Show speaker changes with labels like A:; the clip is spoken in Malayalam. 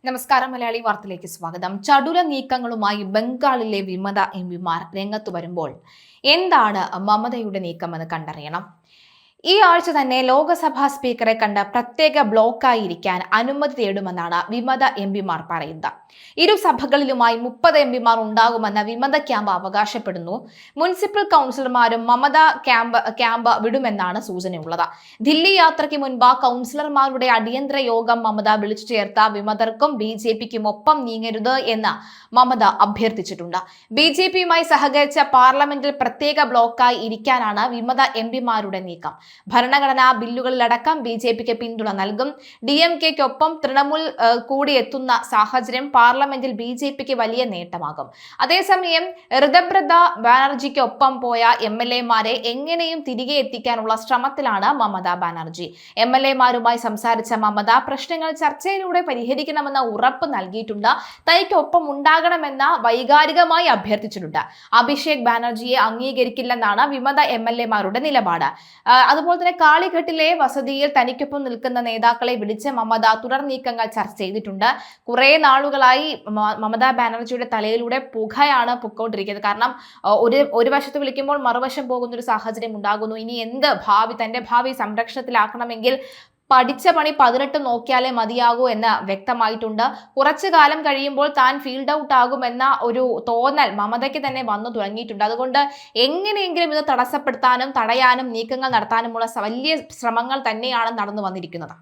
A: നമസ്കാരം. മലയാളി വാർത്തയിലേക്ക് സ്വാഗതം. ചടുല നീക്കങ്ങളുമായി ബംഗാളിലെ വിമത എംപിമാർ രംഗത്തു വരുമ്പോൾ എന്താണ് മമതയുടെ നീക്കമെന്ന് കണ്ടറിയണം. ഈ ആഴ്ച തന്നെ ലോക്സഭാ സ്പീക്കറെ കണ്ട് പ്രത്യേക ബ്ലോക്കായിരിക്കാൻ അനുമതി തേടുമെന്നാണ് വിമത എംപിമാർ പറയുന്നത്. ഇരു സഭകളിലുമായി 30 എംപിമാർ ഉണ്ടാകുമെന്ന് വിമത ക്യാമ്പ് അവകാശപ്പെടുന്നു. മുനിസിപ്പൽ കൗൺസിലർമാരും മമത ക്യാമ്പ് വിടുമെന്നാണ് സൂചനയുള്ളത്. ദില്ലി യാത്രയ്ക്ക് മുൻപ് കൗൺസിലർമാരുടെ അടിയന്തര യോഗം മമത വിളിച്ചു ചേർത്ത വിമതർക്കും BJPക്കും ഒപ്പം നീങ്ങരുത് എന്ന് മമത അഭ്യർത്ഥിച്ചിട്ടുണ്ട്. BJPയുമായി സഹകരിച്ച പാർലമെന്റിൽ പ്രത്യേക ബ്ലോക്കായി ഇരിക്കാനാണ് വിമത എംപിമാരുടെ നീക്കം. ഭരണഘടനാ ബില്ലുകളിലടക്കം BJPക്ക് പിന്തുണ നൽകും. DMKയ്ക്കൊപ്പം തൃണമൂൽ കൂടി എത്തുന്ന സാഹചര്യം പാർലമെന്റിൽ BJPക്ക് വലിയ നേട്ടമാകും. അതേസമയം ഋതബ്രത ബാനർജിക്കൊപ്പം പോയ MLAമാരെ എങ്ങനെയും തിരികെ എത്തിക്കാനുള്ള ശ്രമത്തിലാണ് മമതാ ബാനർജി. MLAമാരുമായി സംസാരിച്ച മമത പ്രശ്നങ്ങൾ ചർച്ചയിലൂടെ പരിഹരിക്കണമെന്ന ഉറപ്പ് നൽകിയിട്ടുണ്ട്. തനിക്കൊപ്പം ഉണ്ടാകണമെന്ന് വൈകാരികമായി അഭ്യർത്ഥിച്ചിട്ടുണ്ട്. അഭിഷേക് ബാനർജിയെ അംഗീകരിക്കില്ലെന്നാണ് വിമത MLAമാരുടെ നിലപാട്. അതുപോലെ തന്നെ കാളിഘട്ടിലെ വസതിയിൽ തനിക്കൊപ്പം നിൽക്കുന്ന നേതാക്കളെ വിളിച്ച് മമത തുടർ നീക്കങ്ങൾ ചർച്ച ചെയ്തിട്ടുണ്ട്. കുറെ നാളുകളായി മമതാ ബാനർജിയുടെ തലയിലൂടെ പുകയാണ് പൊക്കോണ്ടിരിക്കുന്നത്. കാരണം ഒരു വശത്ത് വിളിക്കുമ്പോൾ മറുവശം പോകുന്ന ഒരു സാഹചര്യം ഉണ്ടാകുന്നു. ഇനി തന്റെ ഭാവി സംരക്ഷണത്തിലാക്കണമെങ്കിൽ പഠിച്ച പണി 18 നോക്കിയാലേ മതിയാകൂ എന്ന് വ്യക്തമായിട്ടുണ്ട്. കുറച്ചു കാലം കഴിയുമ്പോൾ താൻ ഫീൽഡ് ഔട്ട് ആകുമെന്ന ഒരു തോന്നൽ മമതയ്ക്ക് തന്നെ വന്നു തുടങ്ങിയിട്ടുണ്ട്. അതുകൊണ്ട് എങ്ങനെയെങ്കിലും ഇത് തടസ്സപ്പെടുത്താനും തടയാനും നീക്കങ്ങൾ നടത്താനുമുള്ള വലിയ ശ്രമങ്ങൾ തന്നെയാണ് നടന്നു വന്നിരിക്കുന്നത്.